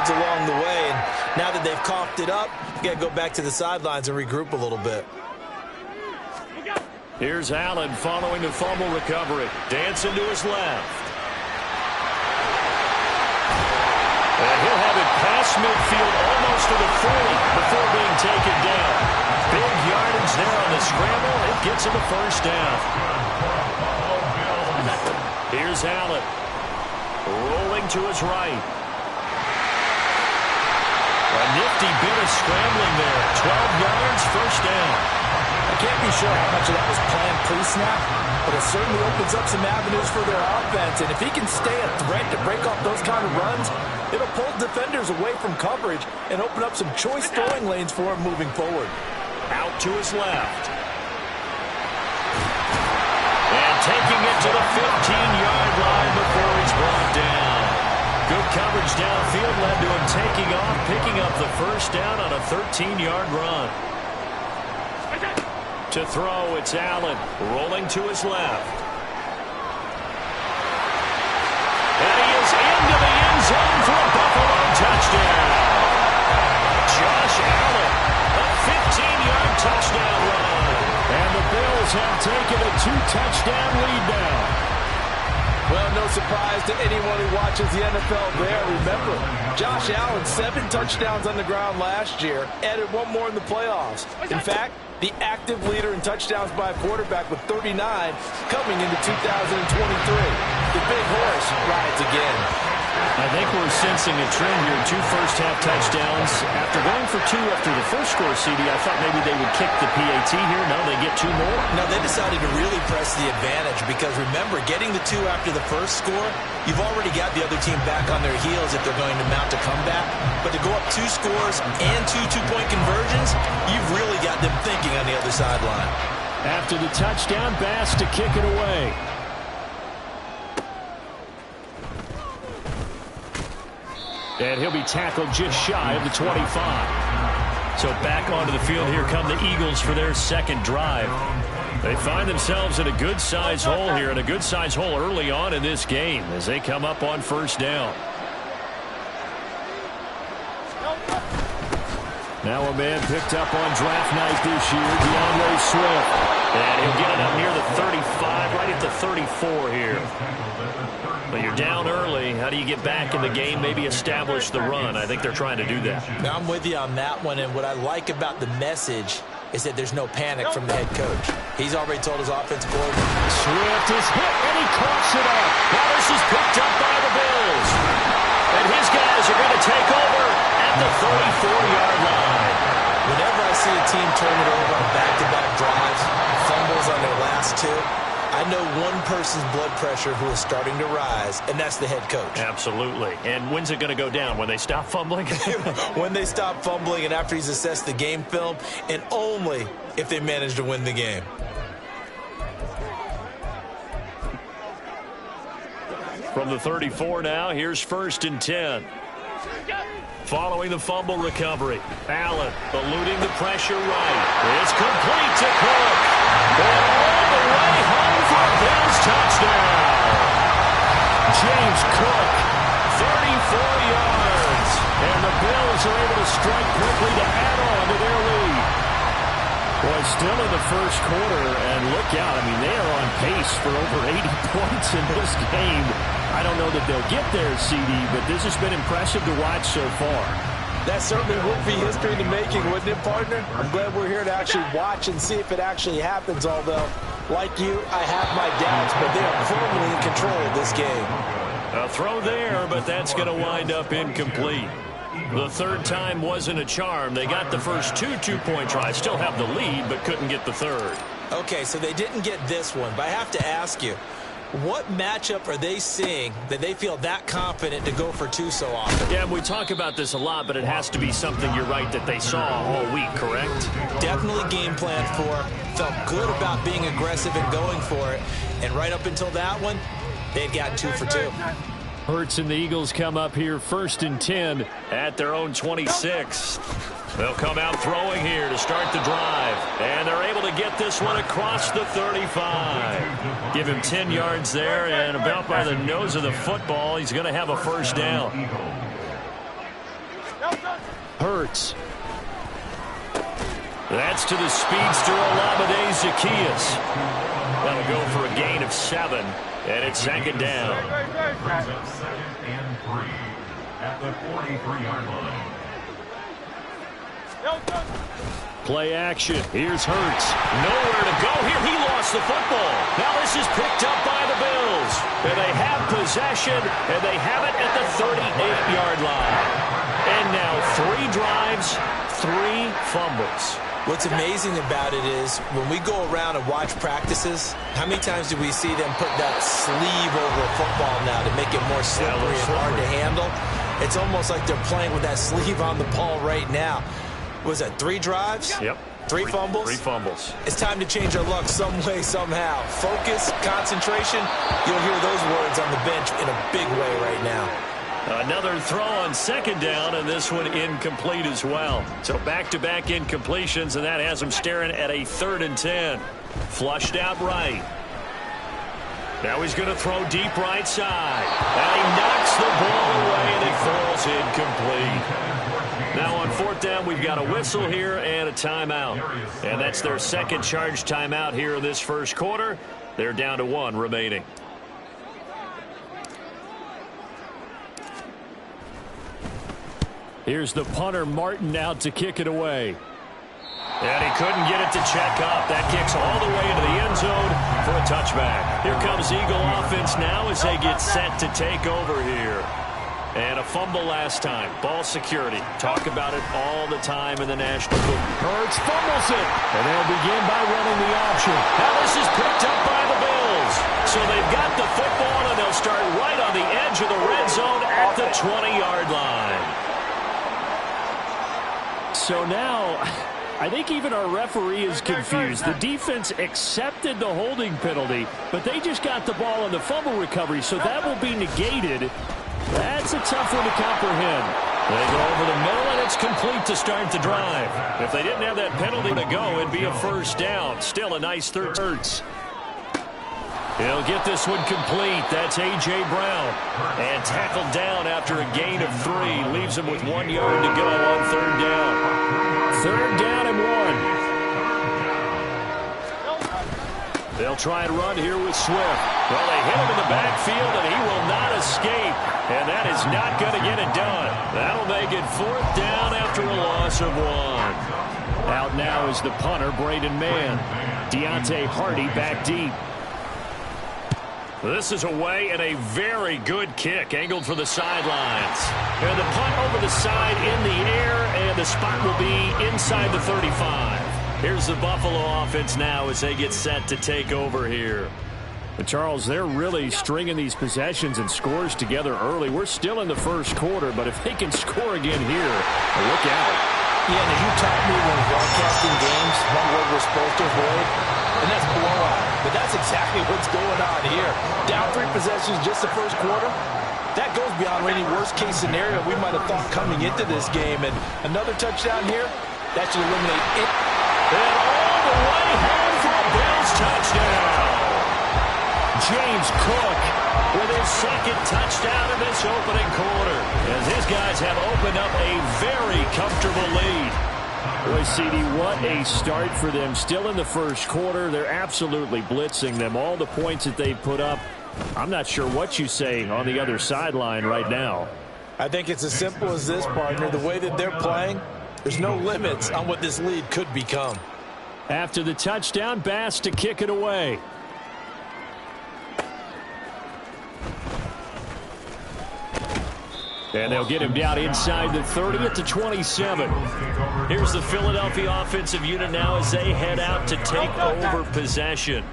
yards along the way. And now that they've coughed it up, you got to go back to the sidelines and regroup a little bit. Here's Allen following the fumble recovery. Dancing to his left. And he'll have it past midfield almost to the 40 before being taken down. Big yardage there on the scramble. It gets him a first down. Here's Allen. Rolling to his right. A nifty bit of scrambling there. 12 yards, first down. I can't be sure how much of that was planned pre-snap, but it certainly opens up some avenues for their offense. And if he can stay a threat to break off those kind of runs, it'll pull defenders away from coverage and open up some choice throwing lanes for him moving forward. Out to his left. And taking it to the 15-yard line before he's brought down. Good coverage downfield led to him taking off, picking up the first down on a 13-yard run. To throw, it's Allen, rolling to his left. And he is into the end zone for a Buffalo touchdown. Josh Allen, a 15-yard touchdown run. And the Bills have taken a 2-touchdown lead now. Well, no surprise to anyone who watches the NFL there. Remember, Josh Allen, 7 touchdowns on the ground last year, added 1 more in the playoffs. In fact, the active leader in touchdowns by a quarterback with 39 coming into 2023. The big horse rides again. I think we're sensing a trend here. 2 first-half touchdowns. After going for 2 after the first score, CD, I thought maybe they would kick the PAT here. No, they get 2 more. No, they decided to really press the advantage because, remember, getting the 2 after the first score, you've already got the other team back on their heels if they're going to mount a comeback. But to go up 2 scores and 2 two-point conversions, you've really got them thinking on the other sideline. After the touchdown, Bass to kick it away. And he'll be tackled just shy of the 25. So back onto the field, here come the Eagles for their second drive. They find themselves in a good-sized hole here, and a good-sized hole early on in this game as they come up on first down. Now a man picked up on draft night this year, DeAndre Swift. And he'll get it up near the 35, right at the 34 here. But you're down early. How do you get back in the game, maybe establish the run? I think they're trying to do that. Now, I'm with you on that one, and what I like about the message is that there's no panic from the head coach. He's already told his offensive coordinator. Swift is hit, and he coughs it up. Now this is picked up by the Bills. And his guys are going to take over at the 34-yard line. Whenever I see a team turn it over on back-to-back drives, fumbles on their last 2, I know one person's blood pressure who is starting to rise, and that's the head coach. Absolutely. And when's it going to go down? When they stop fumbling? When they stop fumbling and after he's assessed the game film, and only if they manage to win the game. From the 34 now, here's 1st and 10. Following the fumble recovery, Allen eluding the pressure right. It's complete to Cook. And all the way home for a Bills touchdown. James Cook, 34 yards. And the Bills are able to strike quickly to add on to their lead. Boy, still in the first quarter, and look out. I mean, they are on pace for over 80 points in this game. I don't know that they'll get there, CD, but this has been impressive to watch so far. That certainly would be history in the making, wouldn't it, partner? I'm glad we're here to actually watch and see if it actually happens, although, like you, I have my doubts, but they are firmly in control of this game. A throw there, but that's going to wind up incomplete. The third time wasn't a charm. They got the first 2 two-point tries, still have the lead, but couldn't get the third. Okay, so they didn't get this one, but I have to ask you, what matchup are they seeing that they feel that confident to go for 2 so often? Yeah, we talk about this a lot, but it has to be something, you're right, that they saw all week, correct? Definitely game planned for, felt good about being aggressive and going for it, and right up until that one, they had gotten 2 for 2. Hurts and the Eagles come up here 1st and 10 at their own 26. They'll come out throwing here to start the drive. And they're able to get this one across the 35. Give him 10 yards there, and about by the nose of the football, he's going to have a first down. Hurts. That's to the speedster Olamide Zaccheaus. That'll go for a gain of 7, and it's second down. Brings up 2nd and 3 at the 43-yard line. Play action. Here's Hurts. Nowhere to go here. He lost the football. Now this is picked up by the Bills. And they have possession, and they have it at the 38-yard line. And now 3 drives, 3 fumbles. What's amazing about it is when we go around and watch practices, how many times do we see them put that sleeve over a football now to make it more slippery and hard to handle? It's almost like they're playing with that sleeve on the ball right now. Was that 3 drives? Yep. 3 fumbles? 3 fumbles. It's time to change our luck some way, somehow. Focus, concentration, you'll hear those words on the bench in a big way right now. Another throw on second down, and this one incomplete as well. So back-to-back incompletions, and that has him staring at a 3rd and 10. Flushed out right. Now he's going to throw deep right side. And he knocks the ball away, and it falls incomplete. Now on 4th down, we've got a whistle here and a timeout. And that's their second charge timeout here in this first quarter. They're down to 1 remaining. Here's the punter, Martin, out to kick it away. And he couldn't get it to check up. That kicks all the way into the end zone for a touchback. Here comes Eagle offense now as they get set to take over here. And a fumble last time. Ball security. Talk about it all the time in the National Football. Hurts fumbles it. And they'll begin by running the option. Now this is picked up by the Bills. So they've got the football, and they'll start right on the edge of the red zone at the 20-yard line. So now, I think even our referee is confused. The defense accepted the holding penalty, but they just got the ball on the fumble recovery, so that will be negated. That's a tough one to comprehend. They go over the middle, and it's complete to start the drive. If they didn't have that penalty to go, it'd be a first down. Still a nice 3rd. Hurts. He'll get this one complete. That's A.J. Brown. And tackled down after a gain of 3. Leaves him with 1 yard to go on 3rd down. 3rd down and 1. They'll try and run here with Swift. Well, they hit him in the backfield, and he will not escape. And that is not going to get it done. That'll make it 4th down after a loss of 1. Out now is the punter, Braden Mann. Deontay Hardy back deep. This is away, and a very good kick angled for the sidelines. And the punt over the side in the air, and the spot will be inside the 35. Here's the Buffalo offense now as they get set to take over here. Charles, they're really stringing these possessions and scores together early. We're still in the first quarter, but if they can score again here, look out. Yeah, and you taught me when broadcasting games, one word we're supposed to avoid, and that's blowout. But that's exactly what's going on here. Down 3 possessions just the first quarter. That goes beyond any worst-case scenario we might have thought coming into this game. And another touchdown here, that should eliminate it. And all the way home for a Bills touchdown. James Cook with his 2nd touchdown in this opening quarter, as his guys have opened up a very comfortable lead. Boy, CD, what a start for them. Still in the first quarter. They're absolutely blitzing them. All the points that they've put up, I'm not sure what you say on the other sideline right now. I think it's as simple as this, partner. The way that they're playing, there's no limits on what this lead could become. After the touchdown, Bass to kick it away. And they'll get him down inside the 30 at the 27. Here's the Philadelphia offensive unit now as they head out to take over possession.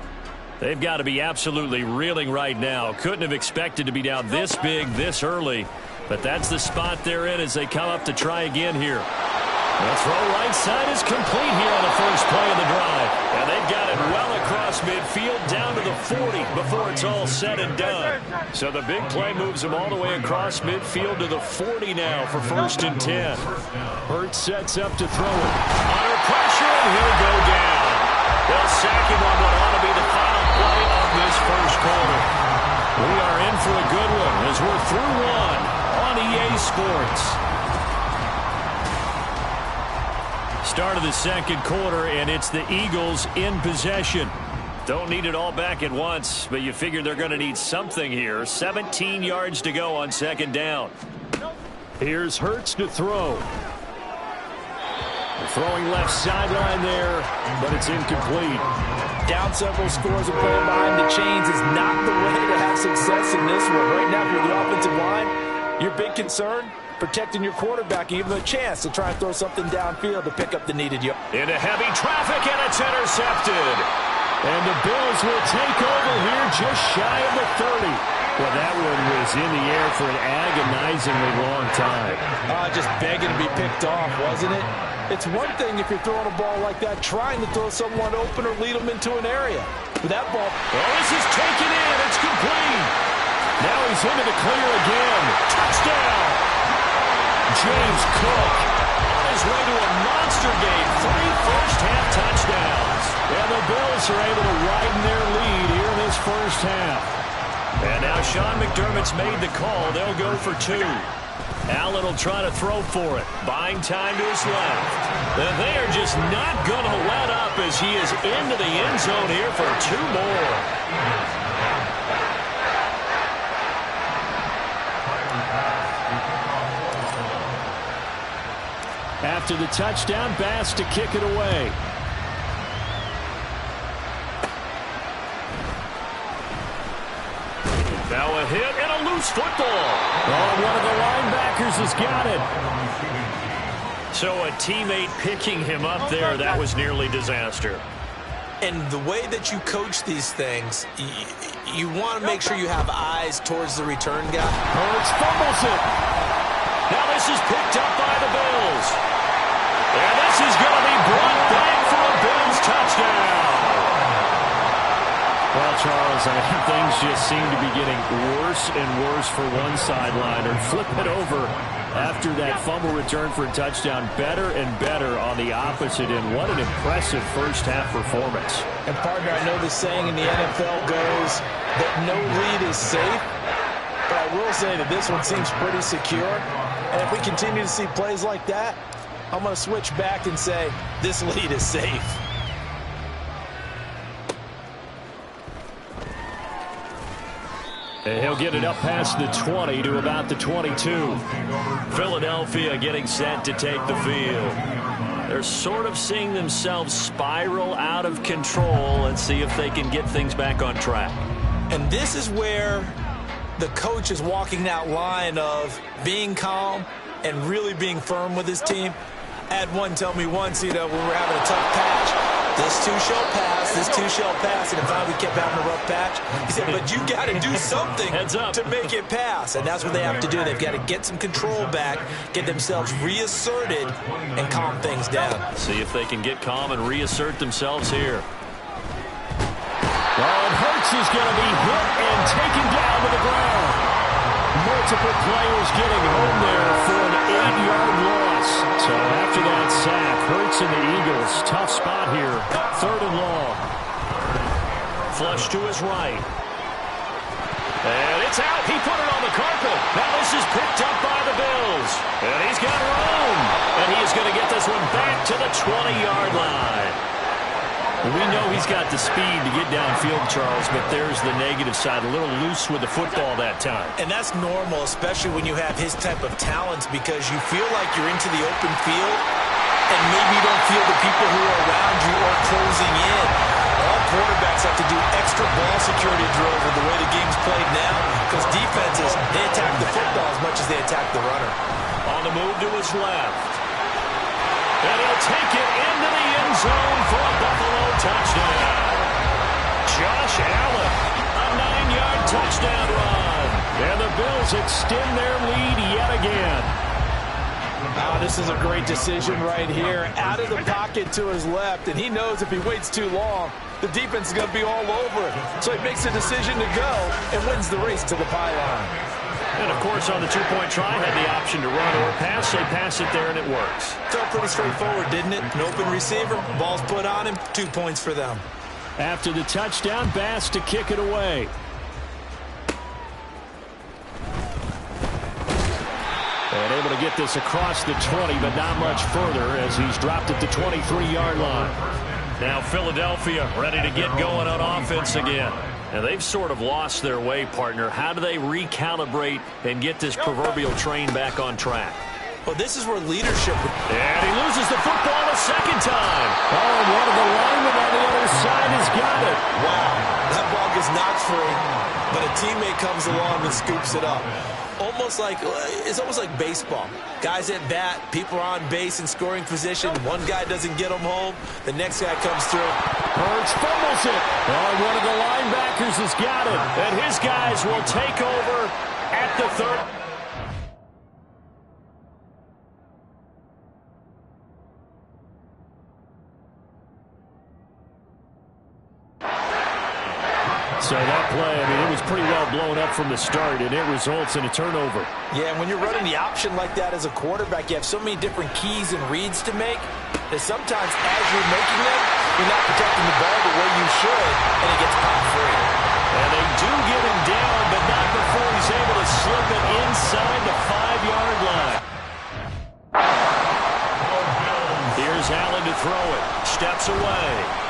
They've got to be absolutely reeling right now. Couldn't have expected to be down this big, this early. But that's the spot they're in as they come up to try again here. The throw right side is complete here on the first play of the drive. And they've got it well across midfield down to the 40 before it's all said and done. So the big play moves them all the way across midfield to the 40 now for 1st and 10. Hurts sets up to throw it. Under pressure, and he'll go down. They'll sack him on what ought to be the final play of this first quarter. We are in for a good one as we're through 1 on EA Sports. start of the second quarter, and it's the Eagles in possession. Don't need it all back at once, but you figure they're going to need something here. 17 yards to go on second down. Here's Hurts to throw. Throwing left sideline there, but it's incomplete. Down several scores and playing behind the chains is not the way to have success in this one. Right now, if you're the offensive line, your big concern, protecting your quarterback, and give him a chance to try and throw something downfield to pick up the needed yard. Into heavy traffic, and it's intercepted. And the Bills will take over here just shy of the 30. Well, that one was in the air for an agonizingly long time. Just begging to be picked off, wasn't it? It's one thing if you're throwing a ball like that, trying to throw someone open or lead them into an area. With that ball, this is taken in. It's complete. Now he's into the clear again. Touchdown. James Cook on his way to a monster game. 3 first-half touchdowns. And the Bills are able to widen their lead here in this first half. And now Sean McDermott's made the call. They'll go for 2. Allen will try to throw for it. Buying time to his left. And they are just not going to let up as he is into the end zone here for 2 more. After the touchdown, Bass to kick it away. Now a hit and a loose football. Oh, one of the linebackers has got it. So a teammate picking him up there, that was nearly disaster. And the way that you coach these things, you want to make sure you have eyes towards the return guy. Hurts fumbles it. Now this is picked up by the Bills. And this is going to be brought back for a Bills touchdown. Well, Charles, I mean, things just seem to be getting worse and worse for one sideline. Or flip it over after that fumble return for a touchdown. Better and better on the opposite end. What an impressive first-half performance. And, partner, I know the saying in the NFL goes that no lead is safe. But I will say that this one seems pretty secure. And if we continue to see plays like that, I'm going to switch back and say this lead is safe. And he'll get it up past the 20 to about the 22. Philadelphia getting set to take the field. They're sort of seeing themselves spiral out of control and see if they can get things back on track. And this is where the coach is walking that line of being calm and really being firm with his team. I had one tell me once, when we were having a tough patch, this too shall pass, this too shall pass, and if we kept having a rough patch, he said, but you got to do something to make it pass, and that's what they have to do. They've got to get some control back, get themselves reasserted, and calm things down. See if they can get calm and reassert themselves here. Well, Hurts is going to be hit and taken down to the ground. Multiple players getting home there for an 8-yard loss. So after that sack, Hurts and the Eagles, tough spot here. 3rd and long. Flush to his right. And it's out. He put it on the carpet. Now this is picked up by the Bills. And he's got room. And he is going to get this one back to the 20-yard line. We know he's got the speed to get downfield, Charles, but there's the negative side. A little loose with the football that time. And that's normal, especially when you have his type of talents, because you feel like you're into the open field and maybe you don't feel the people who are around you are closing in. All quarterbacks have to do extra ball security drills with the way the game's played now, because defenses, they attack the football as much as they attack the runner. On the move to his left. And he'll take it into the end zone for a Buffalo touchdown. Josh Allen, a 9-yard touchdown run. And the Bills extend their lead yet again. Oh, this is a great decision right here. Out of the pocket to his left, and he knows if he waits too long, the defense is going to be all over it. So he makes a decision to go and wins the race to the pylon. And, of course, on the 2-point try, had the option to run or pass. They pass it there, and it works. Felt pretty straightforward, didn't it? An open receiver, ball's put on him, 2 points for them. After the touchdown, Bass to kick it away. And able to get this across the 20, but not much further as he's dropped at the 23-yard line. Now Philadelphia ready to get going on offense again. And they've sort of lost their way, partner. How do they recalibrate and get this proverbial train back on track? Well, this is where leadership... And he loses the football a second time. Oh, and one of the linemen on the other side has got it. Wow, that ball gets knocked free, but a teammate comes along and scoops it up. It's almost like baseball. Guys at bat, people are on base in scoring position. One guy doesn't get them home, the next guy comes through. Hurts fumbles it. Oh, one of the linebackers has got it. And his guys will take over at the 30. So that play, I mean, it was pretty well blown up from the start, and it results in a turnover. Yeah, and when you're running the option like that as a quarterback, you have so many different keys and reads to make that sometimes as you're making them, you're not protecting the ball the way you should, and it gets popped free. And they do get him down, but not before he's able to slip it inside the 5-yard line. Here's Allen to throw it. Steps away.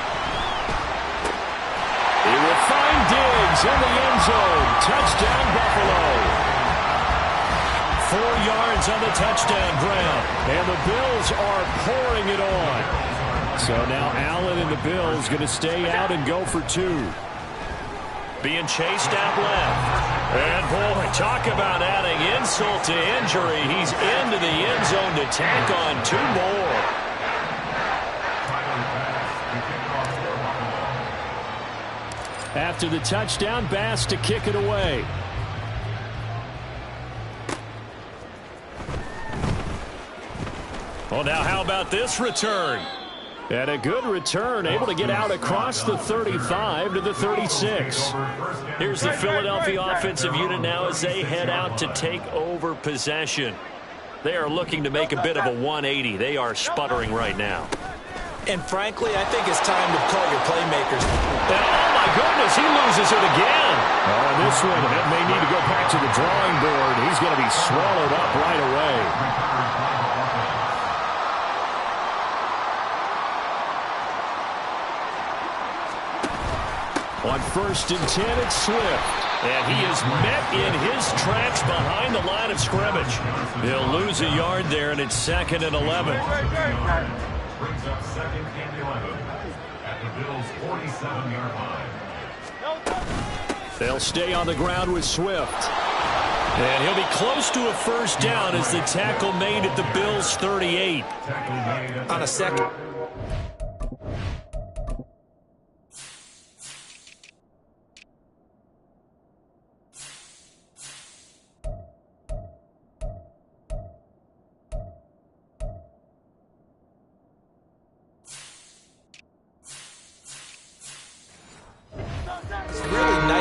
He will find Diggs in the end zone. Touchdown, Buffalo. 4 yards on the touchdown ground. And the Bills are pouring it on. So now Allen and the Bills going to stay out and go for 2. Being chased out left. And, boy, talk about adding insult to injury. He's into the end zone to tack on 2 more. After the touchdown, Bass to kick it away. Well, now how about this return? And a good return, able to get out across the 35 to the 36. Here's the Philadelphia offensive unit now as they head out to take over possession. They are looking to make a bit of a 180. They are sputtering right now. And frankly, I think it's time to call your playmakers. And, oh, my goodness, he loses it again. Oh, and this one, it may need to go back to the drawing board. He's going to be swallowed up right away. On 1st and 10, it's Swift. And he is met in his tracks behind the line of scrimmage. He'll lose a yard there, and it's 2nd and 11. Brings up 2nd and 11 at the Bills' 47-yard line. They'll stay on the ground with Swift. And he'll be close to a first down as the tackle made at the Bills' 38. On a second.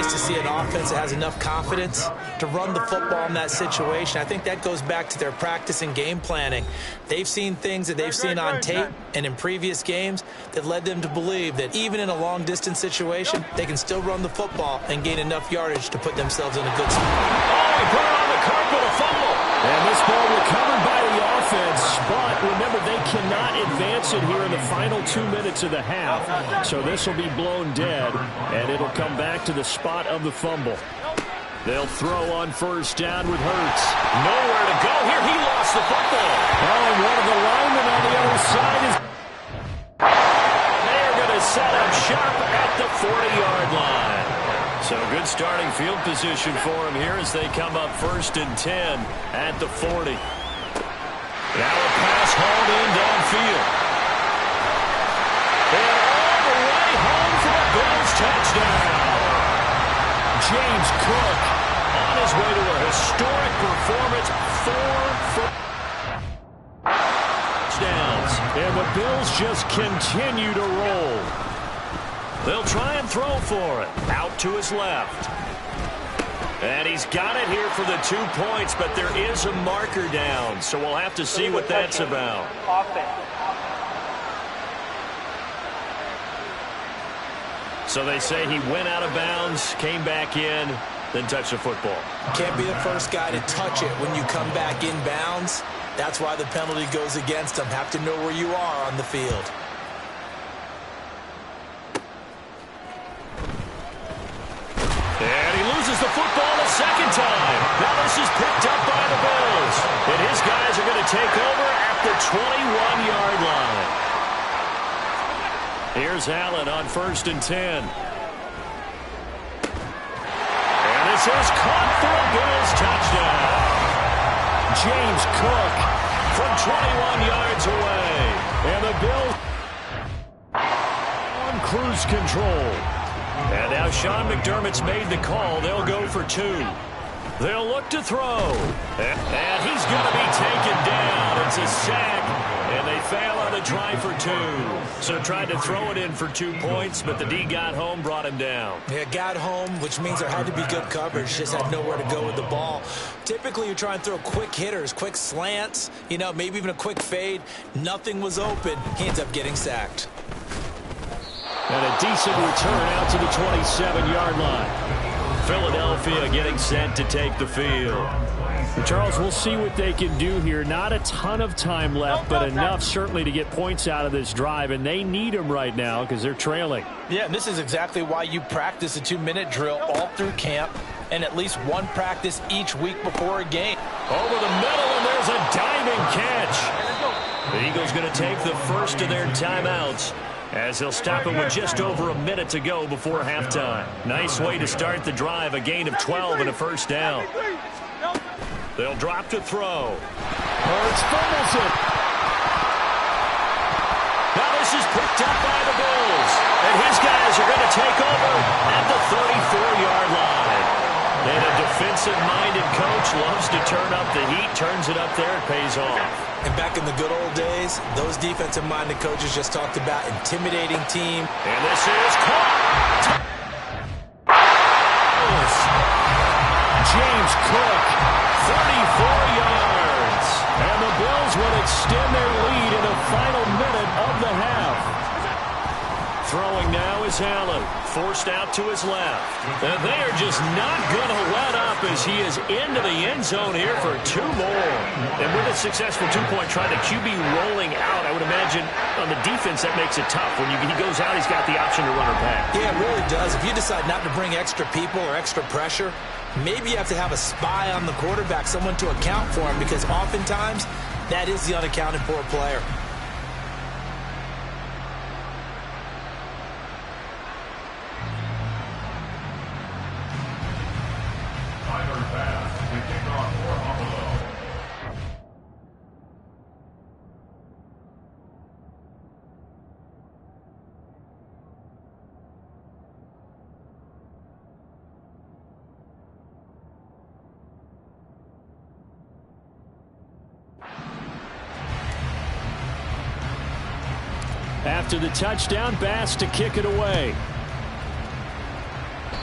To see an offense that has enough confidence to run the football in that situation. I think that goes back to their practice and game planning. They've seen things that they've seen on tape and in previous games that led them to believe that even in a long-distance situation, they can still run the football and gain enough yardage to put themselves in a good spot. Oh, he put it on the carpet, a fumble. And this ball recovered by the offense, but remember, they cannot advance it here in the final 2 minutes of the half. So this will be blown dead, and it'll come back to the spot of the fumble. They'll throw on first down with Hurts. Nowhere to go here. He lost the football. Oh, and one of the linemen on the other side is... They're going to set up shop at the 40-yard line. So good starting field position for him here as they come up 1st and 10 at the 40. Now a pass hauled in downfield. And all the way home for a Bills touchdown. James Cook on his way to a historic performance. 4 touchdowns. And the Bills just continue to roll. They'll try and throw for it. Out to his left. And he's got it here for the 2 points, but there is a marker down. So we'll have to see what that's about. So they say he went out of bounds, came back in, than touch the football. Can't be the first guy to touch it when you come back inbounds. That's why the penalty goes against them. Have to know where you are on the field. And he loses the football a second time. Now this is picked up by the Bills. And his guys are going to take over at the 21-yard line. Here's Allen on 1st and 10. And this is caught for a Bills touchdown. James Cook from 21 yards away. And the Bills on cruise control. And now Sean McDermott's made the call. They'll go for 2. They'll look to throw. And he's going to be taken down. It's a sack. And they fail on the try for 2. So tried to throw it in for 2 points, but the D got home, brought him down. Yeah, got home, which means there had to be good coverage. Just had nowhere to go with the ball. Typically, you're trying to throw quick hitters, quick slants, maybe even a quick fade. Nothing was open. He ends up getting sacked. And a decent return out to the 27-yard line. Philadelphia getting set to take the field. Charles, we'll see what they can do here. Not a ton of time left, but enough certainly to get points out of this drive, and they need them right now because they're trailing. Yeah, and this is exactly why you practice a 2-minute drill all through camp and at least one practice each week before a game. Over the middle, and there's a diving catch. The Eagles going to take the first of their timeouts, as they'll stop it with just over a minute to go before halftime. Nice way to start the drive, a gain of 12 and a first down. They'll drop to throw. Hurts fumbles it. Now this is picked up by the Bills. And his guys are going to take over at the 34-yard line. And a defensive-minded coach loves to turn up the heat, turns it up there, it pays off. And back in the good old days, those defensive-minded coaches just talked about intimidating team. And this is caught. James Cook, 34 yards. And the Bills will extend their lead in the final minute of the half. Throwing now is Allen, forced out to his left. And they are just not going to let up as he is into the end zone here for 2 more. And with a successful 2-point try, the QB rolling out, I would imagine on the defense that makes it tough. When he goes out, he's got the option to run or pass. Yeah, it really does. If you decide not to bring extra people or extra pressure, maybe you have to have a spy on the quarterback, someone to account for him, because oftentimes that is the unaccounted for player. After the touchdown, Bass to kick it away.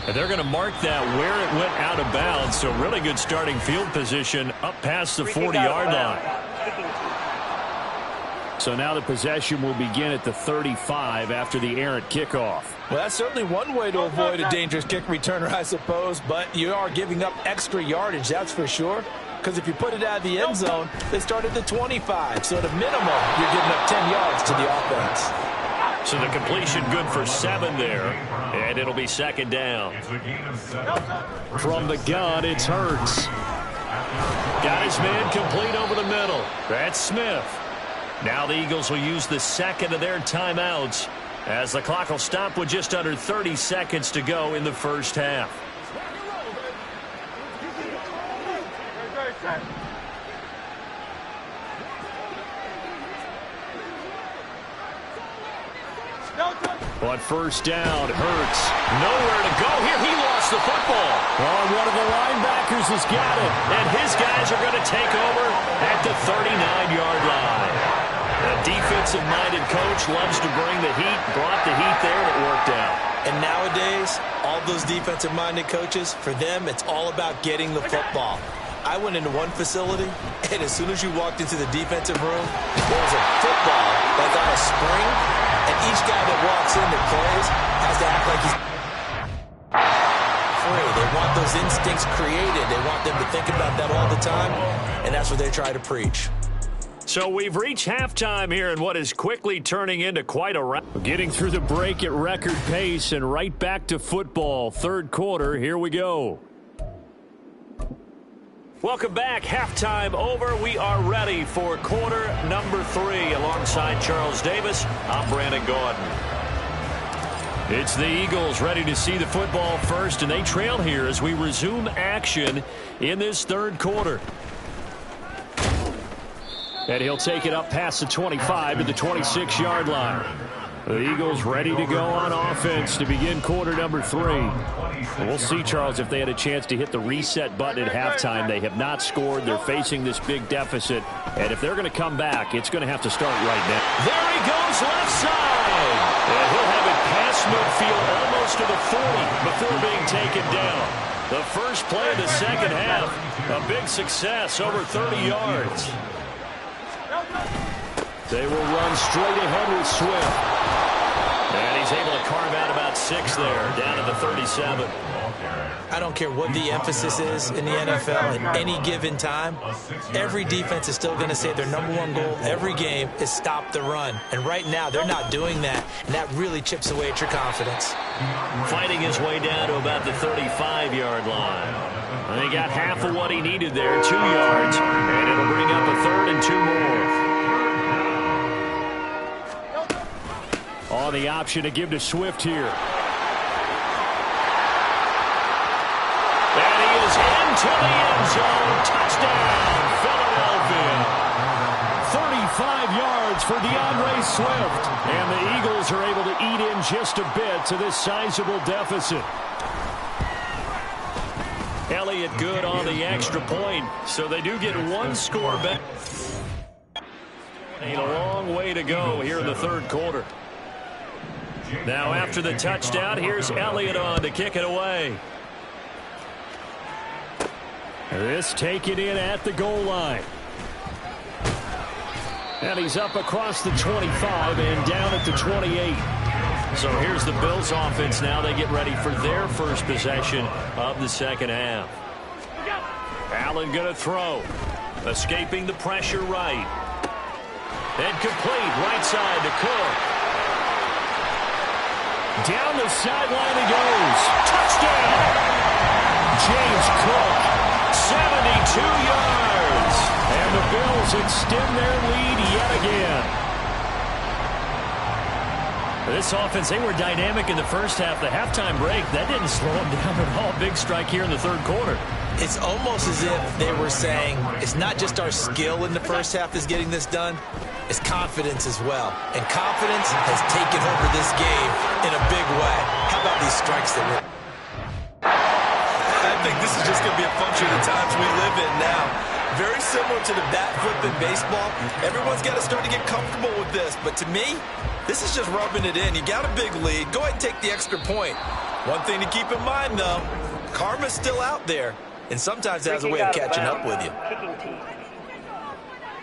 And they're going to mark that where it went out of bounds. So really good starting field position up past the 40-yard line. So now the possession will begin at the 35 after the errant kickoff. Well, that's certainly one way to avoid a dangerous kick returner, I suppose. But you are giving up extra yardage, that's for sure. Because if you put it out of the end zone, they start at the 25. So at a minimum, you're giving up 10 yards to the offense. So the completion good for 7 there. And it'll be second down. From the gun, it's Hurts. Got his man complete over the middle. That's Smith. Now the Eagles will use the second of their timeouts as the clock will stop with just under 30 seconds to go in the first half. On first down, Hurts. Nowhere to go here. He lost the football. Oh, one of the linebackers has got it. And his guys are going to take over at the 39-yard line. A defensive-minded coach loves to bring the heat. Brought the heat there, and it worked out. And nowadays, all those defensive-minded coaches, for them, it's all about getting the football. I went into one facility, and as soon as you walked into the defensive room, there was a football that's on a spring, and each guy that walks in that plays has to act like he's free. They want those those instincts created. They want them to think about that all the time, and that's what they try to preach. So we've reached halftime here in what is quickly turning into quite a round. Getting through the break at record pace and right back to football. Third quarter, here we go. Welcome back. Halftime over. We are ready for quarter number 3. Alongside Charles Davis, I'm Brandon Gordon. It's the Eagles ready to see the football first, and they trail here as we resume action in this third quarter. And he'll take it up past the 25 to the 26-yard line. The Eagles ready to go on offense to begin quarter number 3. And we'll see, Charles, if they had a chance to hit the reset button at halftime. They have not scored. They're facing this big deficit. And if they're going to come back, it's going to have to start right now. There he goes, left side. And he'll have it past midfield almost to the 40 before being taken down. The first play of the second half, a big success, over 30 yards. They will run straight ahead with Swift. And he's able to carve out about 6 there, down to the 37. I don't care what the emphasis is in the NFL at any given time. Every defense is still going to say their number one goal every game is stop the run. And right now, they're not doing that, and that really chips away at your confidence. Fighting his way down to about the 35-yard line. And he got half of what he needed there, 2 yards, and it'll bring up a 3rd and 2 more. On the option to give to Swift here. And he is into the end zone. Touchdown, Philadelphia. 35 yards for DeAndre Swift. And the Eagles are able to eat in just a bit to this sizable deficit. Elliott good on the extra point, so they do get 1 score back. A long way to go here in the third quarter. Now after the touchdown, here's Elliott on to kick it away. This taken in at the goal line. And he's up across the 25 and down at the 28. So here's the Bills offense now. They get ready for their first possession of the second half. Allen going to throw. Escaping the pressure right. And complete right side to Cook. Down the sideline he goes. Touchdown! James Cook, 72 yards. And the Bills extend their lead yet again. This offense, they were dynamic in the first half. The halftime break, that didn't slow them down at all. Big strike here in the third quarter. It's almost as if they were saying, it's not just our skill in the first half that's getting this done, it's confidence as well. And confidence has taken over this game in a big way. How about these strikes that we're... I think this is just going to be a function of the times we live in now. Very similar to the bat flip in baseball. Everyone's got to start to get comfortable with this. But to me, this is just rubbing it in. You got a big lead. Go ahead and take the extra point. One thing to keep in mind, though, karma's still out there. And sometimes it has a way of catching up with you.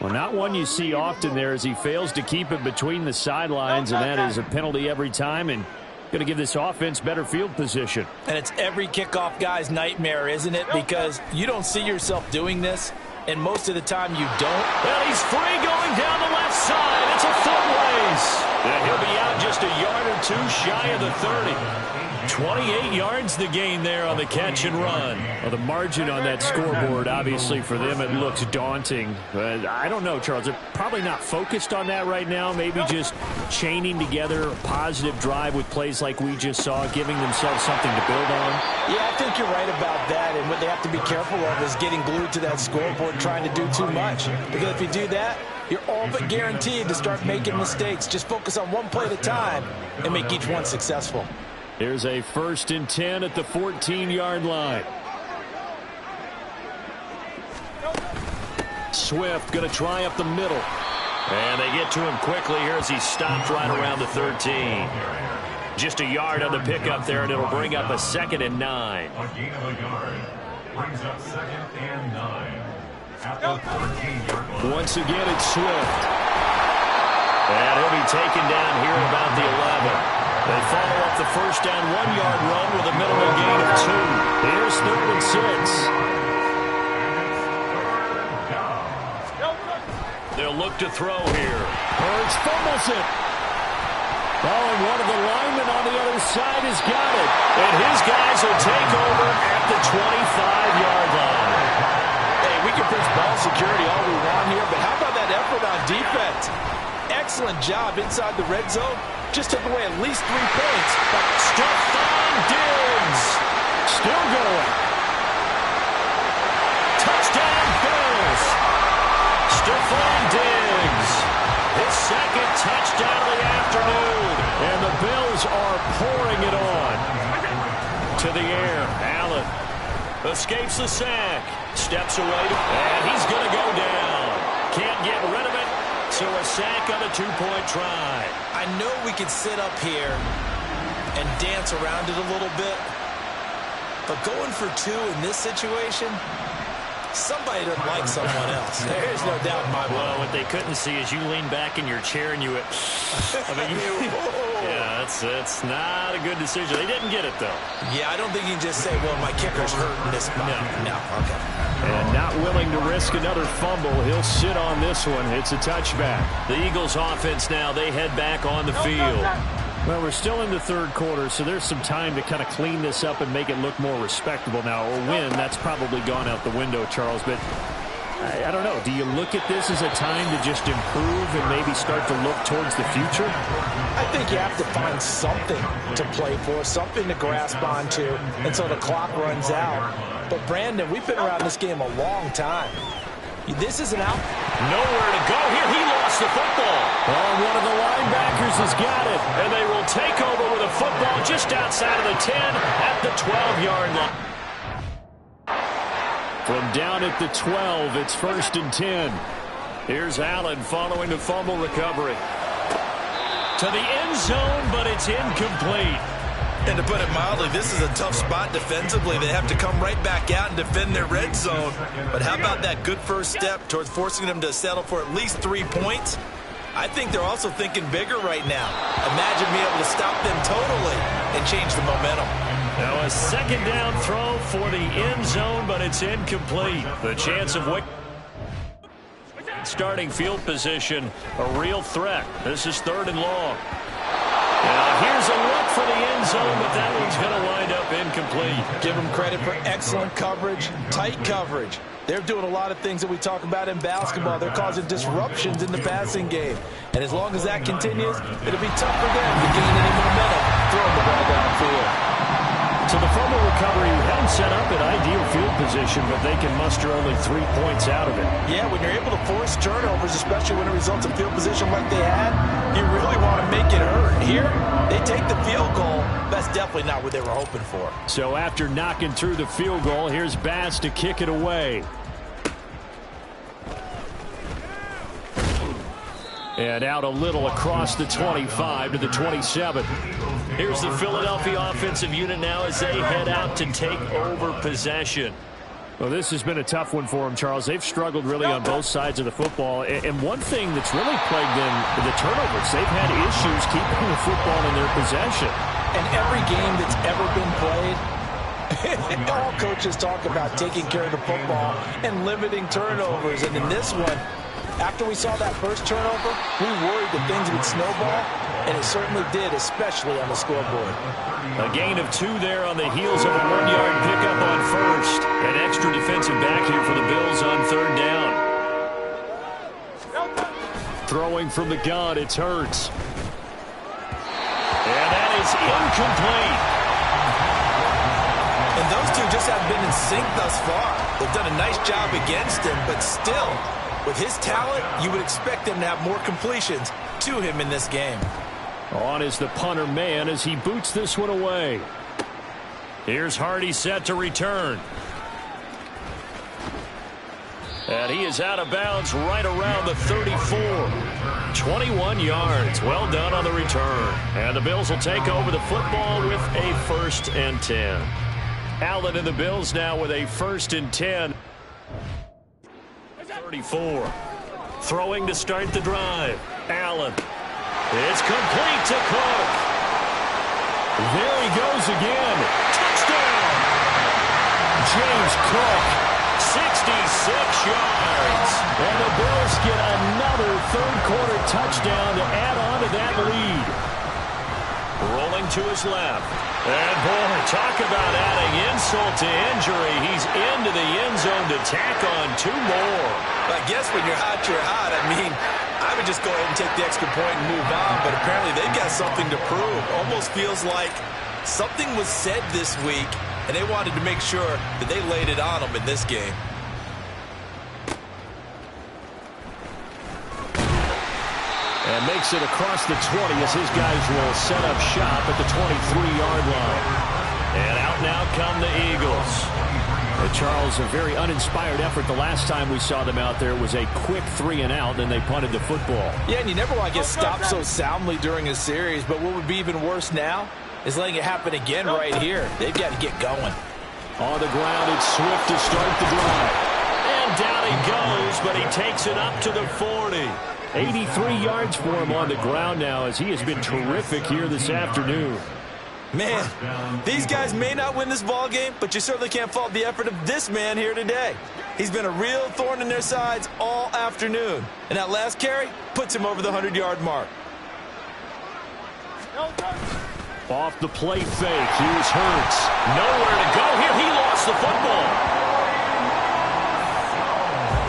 Well, not one you see often there as he fails to keep it between the sidelines, and that is a penalty every time, and going to give this offense better field position. And it's every kickoff guy's nightmare, isn't it? Because you don't see yourself doing this, and most of the time you don't. Well, he's free going down the left side. It's a foot race. And he'll be out just a yard or 2 shy of the 30. 28 yards the gain there on the catch and run. Well, the margin on that scoreboard, obviously, for them, it looks daunting. But I don't know, Charles. They're probably not focused on that right now. Maybe just chaining together a positive drive with plays like we just saw, giving themselves something to build on. Yeah, I think you're right about that. And what they have to be careful of is getting glued to that scoreboard, trying to do too much. Because if you do that, you're all but guaranteed to start making mistakes. Just focus on one play at a time and make each one successful. Here's a 1st and 10 at the 14-yard line. Swift going to try up the middle. And they get to him quickly here as he stopped right around the 13. Just a yard on the pickup there, and it'll bring up a 2nd and 9. A gain of a yard brings up 2nd and 9. At the 14-yard line. Once again, it's Swift. And he'll be taken down here at about the 11. They follow up the first down 1-yard run with a minimal gain of 2. Here's 3rd and 6. They'll look to throw here. Hurts fumbles it. Oh, and one of the linemen on the other side has got it. And his guys will take over at the 25-yard line. Hey, we can preach ball security all we want here, but how about that effort on defense? Excellent job inside the red zone. Just took away at least 3 points. Stephon Diggs. Still going. Touchdown Bills. Stephon Diggs. His 2nd touchdown of the afternoon. And the Bills are pouring it on. To the air. Allen escapes the sack. Steps away. And he's going to go down. Can't get rid of it. So a sack on a 2-point try. I know we could sit up here and dance around it a little bit, but going for 2 in this situation, somebody doesn't like someone else. There's no doubt in my mind. Well, what they couldn't see is you lean back in your chair and you went, yeah, that's not a good decision. They didn't get it, though. Yeah, I don't think you can just say, well, my kicker's hurt in this spot. No, okay. And not willing to risk another fumble. He'll sit on this one. It's a touchback. The Eagles offense now, they head back on the field. Well, we're still in the 3rd quarter, so there's some time to kind of clean this up and make it look more respectable now. Or win, that's probably gone out the window, Charles. But I don't know. Do you look at this as a time to just improve and maybe start to look towards the future? I think you have to find something to play for, something to grasp onto until the clock runs out. But, Brandon, we've been around this game a long time. This is an out. Nowhere to go here. He lost the football. Oh, one of the linebackers has got it. And they will take over with a football just outside of the 10 at the 12-yard line. From down at the 12, it's 1st and 10. Here's Allen following the fumble recovery. To the end zone, but it's incomplete. And to put it mildly, this is a tough spot defensively. They have to come right back out and defend their red zone. But how about that good first step towards forcing them to settle for at least 3 points? I think they're also thinking bigger right now. Imagine being able to stop them totally and change the momentum. Now a 2nd down throw for the end zone, but it's incomplete. The chance of starting field position, a real threat. This is 3rd and long. Now here's a look for the end zone, but that one's going to wind up incomplete. Give them credit for excellent coverage, tight coverage. They're doing a lot of things that we talk about in basketball. They're causing disruptions in the passing game. And as long as that continues, it'll be tough for them to gain any momentum throwing the ball downfield. So the fumble recovery had them set up at ideal field position, but they can muster only 3 points out of it. Yeah, when you're able to force turnovers, especially when it results in field position like they had, you really want to make it hurt. Here, they take the field goal. That's definitely not what they were hoping for. So after knocking through the field goal, here's Bass to kick it away. And out a little across the 25 to the 27. Here's the Philadelphia offensive unit now as they head out to take over possession. Well, this has been a tough one for them, Charles. They've struggled really on both sides of the football. And one thing that's really plagued them, the turnovers. They've had issues keeping the football in their possession. And every game that's ever been played, all coaches talk about taking care of the football and limiting turnovers. And in this one, after we saw that first turnover, we worried that things would snowball, and it certainly did, especially on the scoreboard. A gain of 2 there on the heels of a 1-yard pickup on first. An extra defensive back here for the Bills on 3rd down. Throwing from the gun, it's Hurts. And that is incomplete. And those two just haven't been in sync thus far. They've done a nice job against him, but still, with his talent, you would expect him to have more completions to him in this game. On is the punter man as he boots this one away. Here's Hardy set to return. And he is out of bounds right around the 34. 21 yards. Well done on the return. And the Bills will take over the football with a 1st and 10. Allen and the Bills now with a 1st and 10. 34. Throwing to start the drive. Allen. It's complete to Cook. There he goes again. Touchdown. Cook. 66 yards. And the Bills get another third-quarter touchdown to add on to that lead. Rolling to his left. And, boy, talk about adding insult to injury. He's into the end zone to tack on 2 more. I guess when you're hot, you're hot. I mean, I would just go ahead and take the extra point and move on, but apparently they've got something to prove. Almost feels like something was said this week, and they wanted to make sure that they laid it on them in this game. And makes it across the 20 as his guys will set up shop at the 23-yard line. And out now come the Eagles. And Charles, a very uninspired effort. The last time we saw them out there was a quick 3-and-out, then they punted the football. Yeah, and you never want to get stopped so soundly during a series, but what would be even worse now is letting it happen again right here. They've got to get going. On the ground, it's Swift to start the drive. And down he goes, but he takes it up to the 40. 83 yards for him on the ground now as he has been terrific here this afternoon. Man, these guys may not win this ball game, but you certainly can't fault the effort of this man here today. He's been a real thorn in their sides all afternoon. And that last carry puts him over the 100-yard mark. Off the play fake, here's Hurts. Nowhere to go here. He lost the football.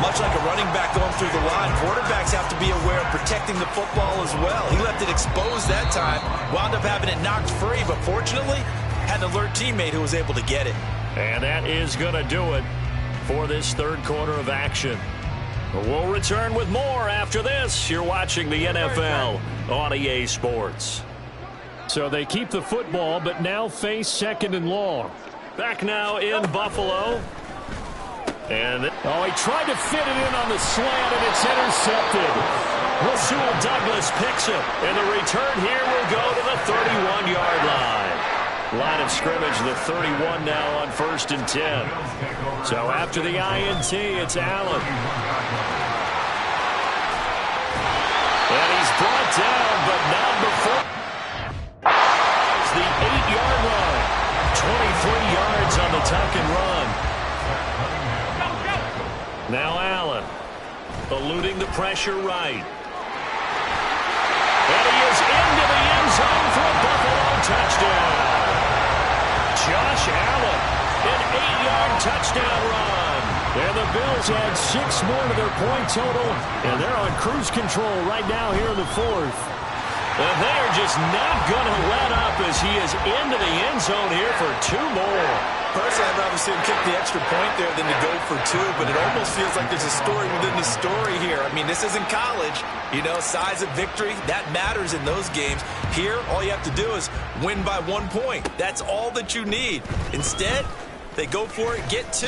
Much like a running back going through the line, quarterbacks have to be aware of protecting the football as well. He left it exposed that time, wound up having it knocked free, but fortunately, had an alert teammate who was able to get it. And that is going to do it for this third quarter of action. We'll return with more after this. You're watching the NFL on EA Sports. So they keep the football, but now face 2nd and long. Back now in Buffalo. And he tried to fit it in on the slant, and it's intercepted. Rasul Douglas picks it. And the return here will go to the 31-yard line. Line of scrimmage, the 31 now on 1st and 10. So after the INT, it's Allen. And he's brought down, but not before. It's the 8-yard line. 23 yards on the tuck and run. Now Allen, eluding the pressure right. And he is into the end zone for a Buffalo touchdown. Josh Allen, an 8-yard touchdown run. And the Bills add 6 more to their point total, and they're on cruise control right now here in the 4th. And they are just not going to let up as he is into the end zone here for 2 more. Personally, I'd rather see him kick the extra point there than to go for 2, but it almost feels like there's a story within the story here. I mean, this isn't college. You know, size of victory, that matters in those games. Here, all you have to do is win by 1 point. That's all that you need. Instead, they go for it, get 2.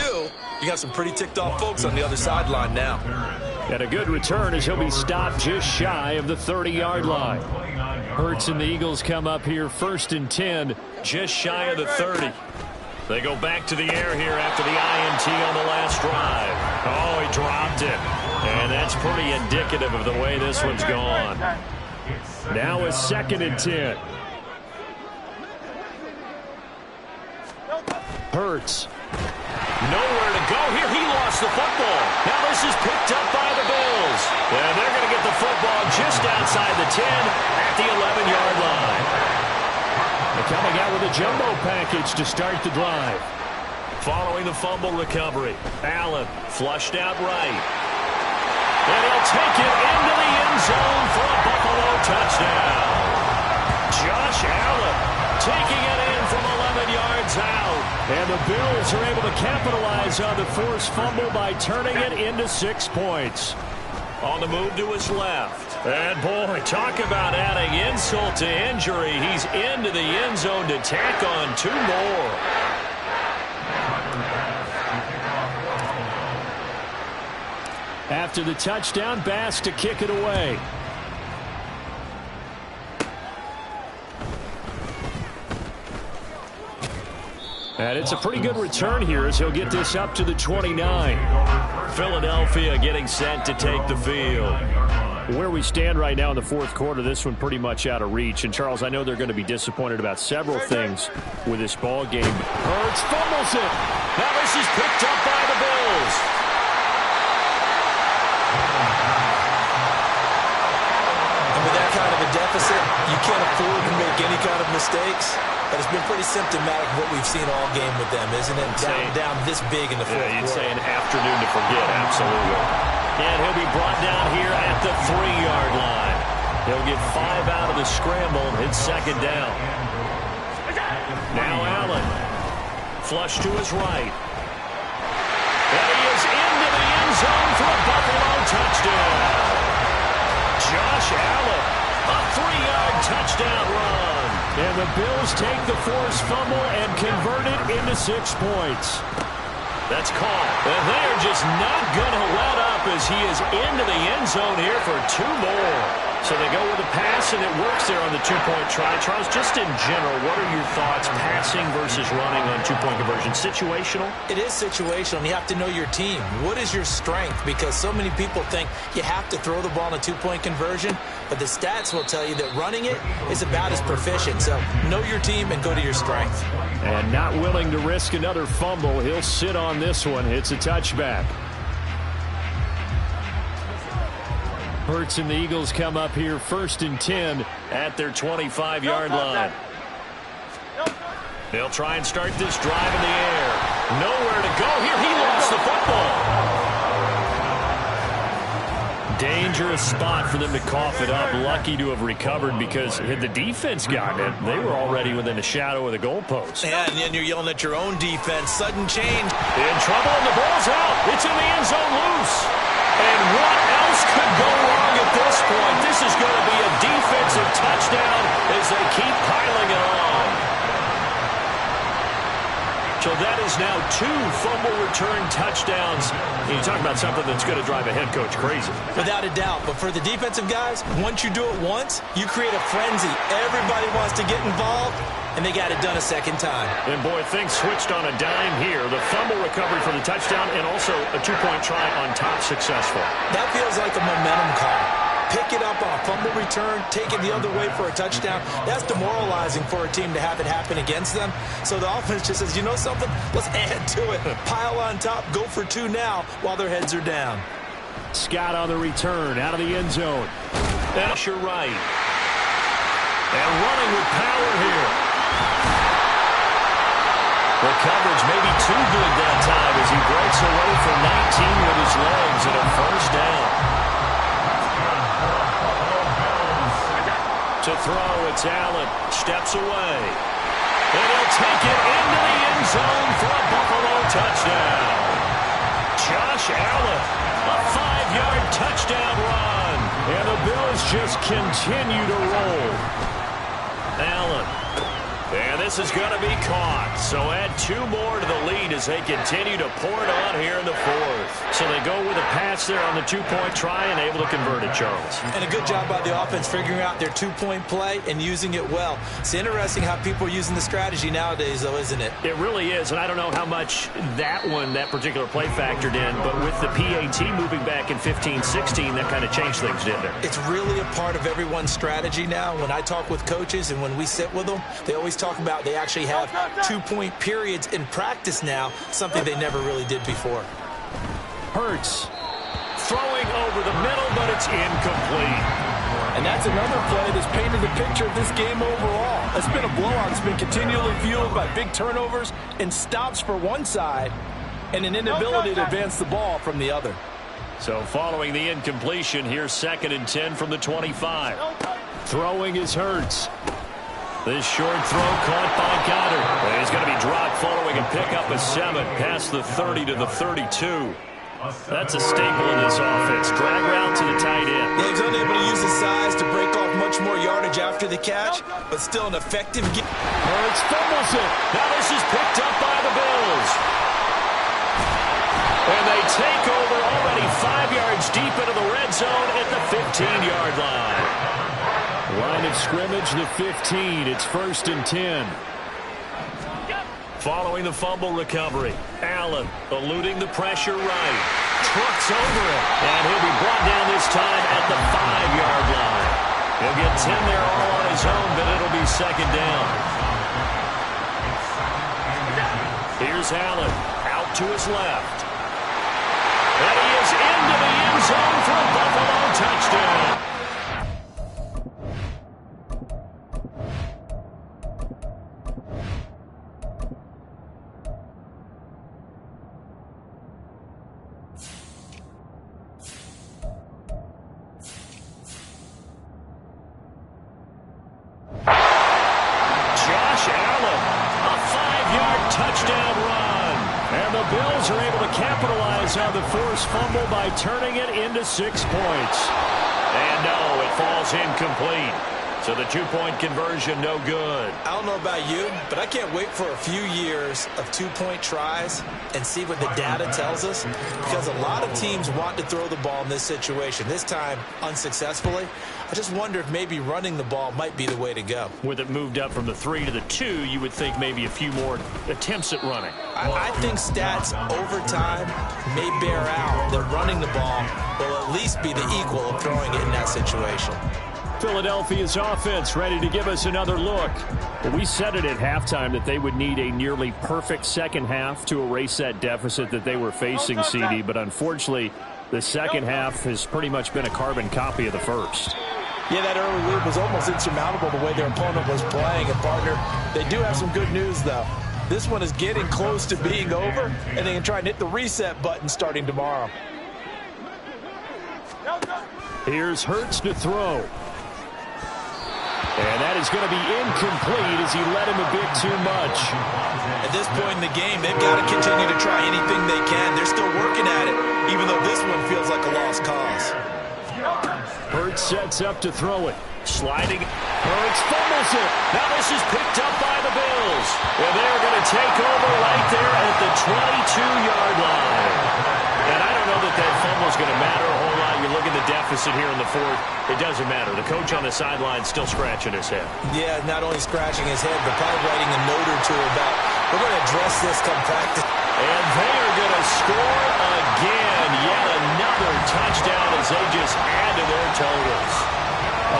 You got some pretty ticked off folks on the other sideline now. And a good return as he'll be stopped just shy of the 30-yard line. Hurts and the Eagles come up here 1st and 10, just shy of the 30. They go back to the air here after the INT on the last drive. Oh, he dropped it. And that's pretty indicative of the way this one's gone. Now it's 2nd and 10. Hurts. Nowhere to go here. He lost the football. Now this is picked up by the Bills. And they're going to get the football just outside the 10 at the 11-yard line. They're coming out with a jumbo package to start the drive. Following the fumble recovery, Allen flushed out right. And he'll take it into the end zone for a Buffalo touchdown. Josh Allen taking it in from 11 yards out. And the Bills are able to capitalize on the forced fumble by turning it into 6 points. On the move to his left. And, boy, talk about adding insult to injury. He's into the end zone to tack on 2 more. After the touchdown, Bass to kick it away. And it's a pretty good return here as he'll get this up to the 29. Philadelphia getting set to take the field. Where we stand right now in the fourth quarter, this one pretty much out of reach. And, Charles, I know they're going to be disappointed about several things with this ball game. Hurts fumbles it. Now this is picked up by the Bills. And with that kind of a deficit, you can't afford to make any kind of mistakes. But it's been pretty symptomatic of what we've seen all game with them, isn't it? Down this big in the fourth quarter. You'd say an afternoon to forget, absolutely. And he'll be brought down here at the 3-yard line. He'll get 5 out of the scramble and hit second down. Now Allen. Flush to his right. And he is into the end zone for a Buffalo touchdown. Josh Allen, a 3-yard touchdown run. And the Bills take the forced fumble and convert it into 6 points. That's caught. And they're just not going to let up as he is into the end zone here for 2 more. So they go with a pass, and it works there on the 2-point try. Charles, just in general, what are your thoughts, passing versus running on 2-point conversion? Situational? It is situational, and you have to know your team. What is your strength? Because so many people think you have to throw the ball in a 2-point conversion, but the stats will tell you that running it is about as proficient. So know your team and go to your strength. And not willing to risk another fumble, he'll sit on this one. It's a touchback. Hurts and the Eagles come up here 1st and 10 at their 25-yard line. They'll try and start this drive in the air. Nowhere to go here. He lost the football. Dangerous spot for them to cough it up. Lucky to have recovered because had the defense gotten it, they were already within a shadow of the goalpost. Yeah, and then you're yelling at your own defense. Sudden change. In trouble, and the ball's out. It's in the end zone loose. And what else could go wrong at this point? This is going to be a defensive touchdown as they keep piling it on. So that is now 2 fumble return touchdowns. You talk about something that's going to drive a head coach crazy. Without a doubt. But for the defensive guys, once you do it once, you create a frenzy. Everybody wants to get involved, and they got it done a second time. And, boy, things switched on a dime here. The fumble recovery for the touchdown and also a 2-point try on top successful. That feels like a momentum call. Pick it up on a fumble return, take it the other way for a touchdown. That's demoralizing for a team to have it happen against them. So the offense just says, you know something? Let's add to it. Pile on top, go for 2 now while their heads are down. Scott on the return, out of the end zone. That's your right. And running with power here. The coverage may be too good that time as he breaks away for 19 with his legs and a first down. To throw, it's Allen. Steps away. And he'll take it into the end zone for a Buffalo touchdown. Josh Allen, a 5-yard touchdown run. And the Bills just continue to roll. Allen. And this is going to be caught. So add 2 more to the lead as they continue to pour it on here in the fourth. So they go with a pass there on the 2-point try and able to convert it, Charles. And a good job by the offense figuring out their 2-point play and using it well. It's interesting how people are using the strategy nowadays, though, isn't it? It really is, and I don't know how much that particular play factored in, but with the PAT moving back in 15-16, that kind of changed things, didn't it? It's really a part of everyone's strategy now. When I talk with coaches and when we sit with them, they always talk about they actually have 2-point periods in practice now, something they never really did before. Hurts. Throwing over the middle, but it's incomplete. And that's another play that's painted the picture of this game overall. It's been a blowout. It's been continually fueled by big turnovers and stops for one side and an inability to advance the ball from the other. So following the incompletion, here's 2nd and 10 from the 25. Throwing is Hurts. This short throw caught by Goddard. And he's going to be dropped following a pickup of 7 past the 30 to the 32. That's a staple in this offense. Drag route to the tight end. Yeah, he's unable to use his size to break off much more yardage after the catch, but still an effective game. Hurts fumbles it. Now this is picked up by the Bills. And they take over already 5 yards deep into the red zone at the 15-yard line. Line of scrimmage, the 15. It's 1st and 10. Following the fumble recovery, Allen eluding the pressure right. Crooks over it. And he'll be brought down this time at the 5-yard line. He'll get 10 there all on his own, but it'll be second down. Here's Allen, out to his left. And he is into the end zone for a Buffalo touchdown. Touchdown run. And the Bills are able to capitalize on the forced fumble by turning it into 6 points. And no, it falls incomplete. So the 2-point conversion, no good. I don't know about you, but I can't wait for a few years of 2-point tries and see what the data tells us, because a lot of teams want to throw the ball in this situation, this time unsuccessfully. I just wonder if maybe running the ball might be the way to go. With it moved up from the 3 to the 2, you would think maybe a few more attempts at running. I think stats over time may bear out that running the ball will at least be the equal of throwing it in that situation. Philadelphia's offense ready to give us another look. Well, we said it at halftime that they would need a nearly perfect second half to erase that deficit that they were facing, CD, but unfortunately the second half has pretty much been a carbon copy of the first. Yeah, that early lead was almost insurmountable the way their opponent was playing. And, partner, they do have some good news, though. This one is getting close to being over, and they can try and hit the reset button starting tomorrow. Here's Hurts to throw. And that is going to be incomplete as he led him a bit too much. At this point in the game, they've got to continue to try anything they can. They're still working at it, even though this one feels like a lost cause. Hurts sets up to throw it. Sliding. Hurts fumbles it. Now this is picked up by the Bills. And they're going to take over right there at the 22-yard line. And I don't know that that fumble is going to matter a whole lot. You look at the deficit here in the fourth. It doesn't matter. The coach on the sideline still scratching his head. Yeah, not only scratching his head, but probably writing a note or two about, we're going to address this come practice. And they are going to score again. Yet another touchdown as they just add to their totals.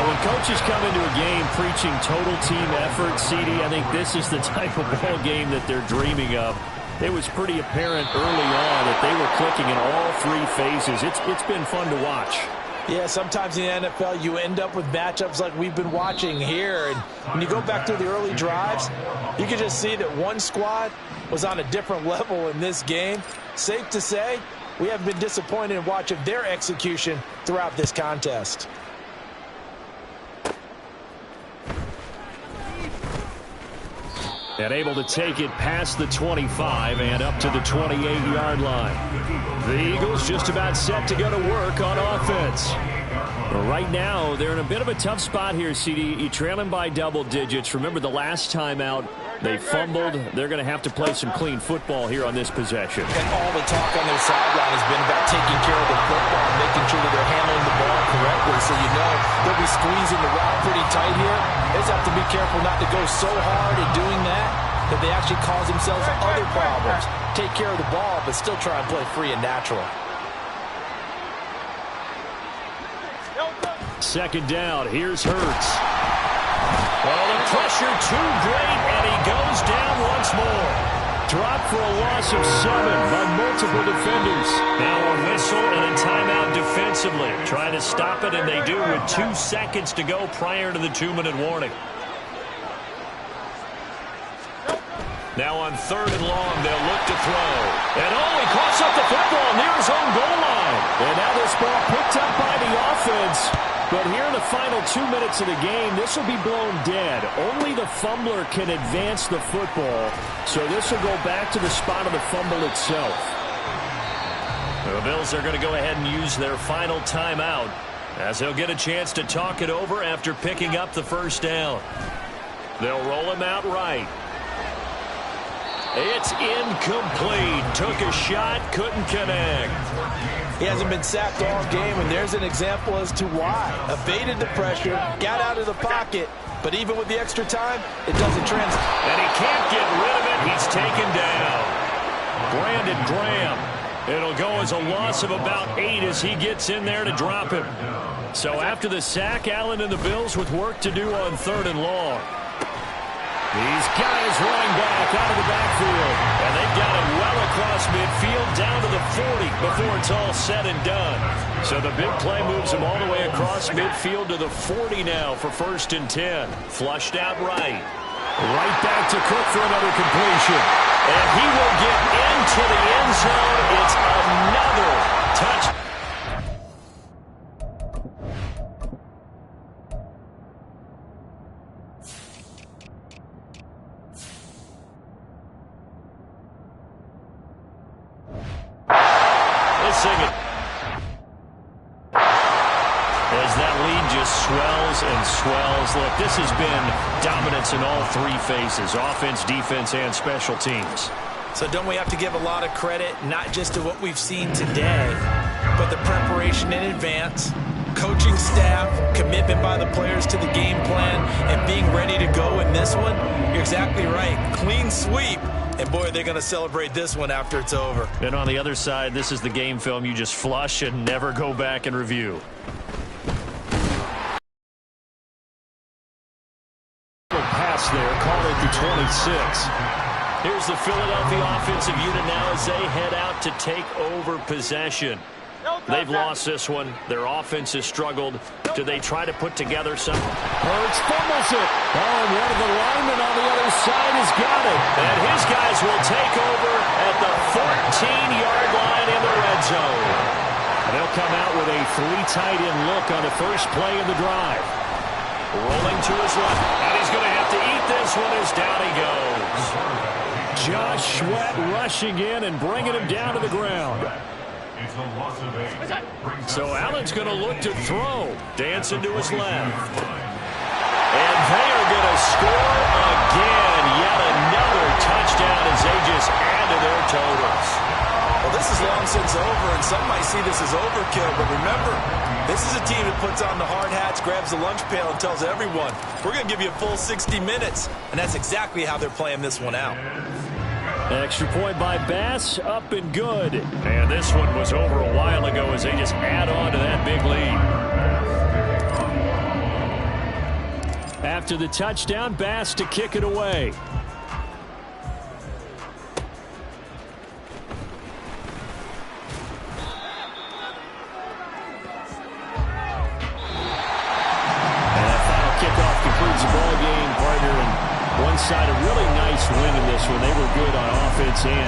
When coaches come into a game preaching total team effort, CD, I think this is the type of ball game that they're dreaming of. It was pretty apparent early on that they were clicking in all 3 phases. It's been fun to watch. Yeah, sometimes in the NFL you end up with matchups like we've been watching here. And when you go back to the early drives, you can just see that one squad was on a different level in this game. Safe to say, we haven't been disappointed in watching their execution throughout this contest. And able to take it past the 25 and up to the 28-yard line. The Eagles just about set to go to work on offense. Right now, they're in a bit of a tough spot here, CD. You're trailing by double digits. Remember the last time out, they fumbled. They're going to have to play some clean football here on this possession. And all the talk on their sideline has been about taking care of the football and making sure that they're handling the ball correctly. So you know they'll be squeezing the route pretty tight here. They just have to be careful not to go so hard at doing that they actually cause themselves other problems. Take care of the ball, but still try and play free and natural. Second down. Here's Hurts. Well, the pressure too great, and he goes down once more. Dropped for a loss of 7 by multiple defenders. Now a whistle and a timeout defensively. Trying to stop it, and they do with 2 seconds to go prior to the 2-minute warning. Now on 3rd and long, they'll look to throw. And he coughs up the football near his own goal line. And now this ball picked up by the offense. But here in the final 2 minutes of the game, this will be blown dead. Only the fumbler can advance the football. So this will go back to the spot of the fumble itself. The Bills are going to go ahead and use their final timeout as they'll get a chance to talk it over after picking up the first down. They'll roll him out right. It's incomplete. Took a shot, couldn't connect. He hasn't been sacked all game, and there's an example as to why. Evaded the pressure, got out of the pocket, but even with the extra time, it doesn't translate. And he can't get rid of it. He's taken down. Brandon Graham It'll go as a loss of about 8 as he gets in there to drop him. So after the sack, Allen and the Bills with work to do on 3rd and long. These guys running back out of the backfield. And they've got it well across midfield down to the 40 before it's all said and done. So the big play moves him all the way across midfield to the 40 now for 1st and 10. Flushed out right. Right back to Cook for another completion. And he will get into the end zone. It's another touch. As that lead just swells and swells. Look, this has been dominance in all 3 phases, offense, defense, and special teams. So don't we have to give a lot of credit, not just to what we've seen today, but the preparation in advance, coaching staff, commitment by the players to the game plan, and being ready to go in this one? You're exactly right. Clean sweep. And, boy, they're going to celebrate this one after it's over. And on the other side, this is the game film you just flush and never go back and review. Pass there, called at the 26. Here's the Philadelphia offensive unit now as they head out to take over possession. They've lost this one. Their offense has struggled. Do they try to put together some? Hurts fumbles it. Oh, and one of the linemen on the other side has got it. And his guys will take over at the 14-yard line in the red zone. And they'll come out with a 3 tight end look on the first play of the drive. Rolling to his left. And he's going to have to eat this one as down he goes. Josh Sweat rushing in and bringing him down to the ground. So Allen's going to look to throw. Dancing to his left. And they are going to score again. Yet another touchdown as they just add to their totals. Well, this is long since over, and some might see this as overkill. But remember, this is a team that puts on the hard hats, grabs the lunch pail, and tells everyone, we're going to give you a full 60 minutes. And that's exactly how they're playing this one out. Extra point by Bass, up and good. And this one was over a while ago as they just add on to that big lead. After the touchdown, Bass to kick it away. And that final kickoff concludes the ball game, partner. And one side, a really nice win in this one. They were good on offense and